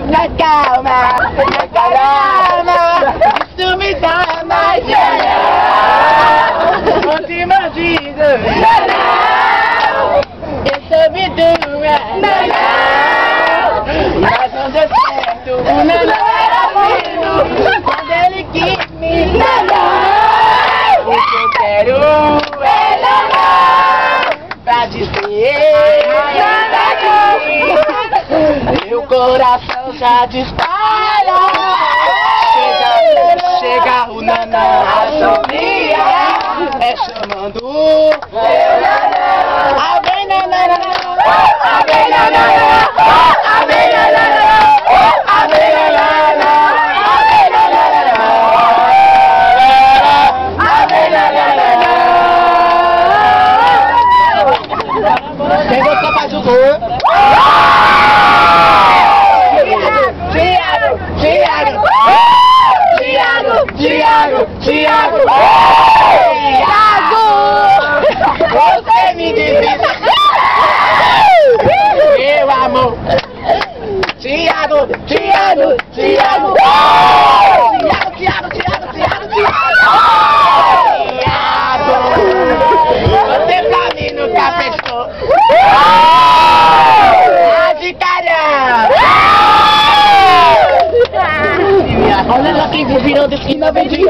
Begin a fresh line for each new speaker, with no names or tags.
Na calma, isso me dá mais Onde bandido, eu sou vidura, mas não deu certo, não era filho, quando ele quis me o que eu quero é pra dizer, meu coração já dispara. Chega o nanã, a Sofia é chamando meu nanã. Vem nanã, vem nanã, vem nanã, vem nanã, quem gostou faz o gol. Thiago! Você me divide, meu amor. Thiago! Você pra mim nunca prestou. De caramba! Olha lá quem virou de esquina, vem de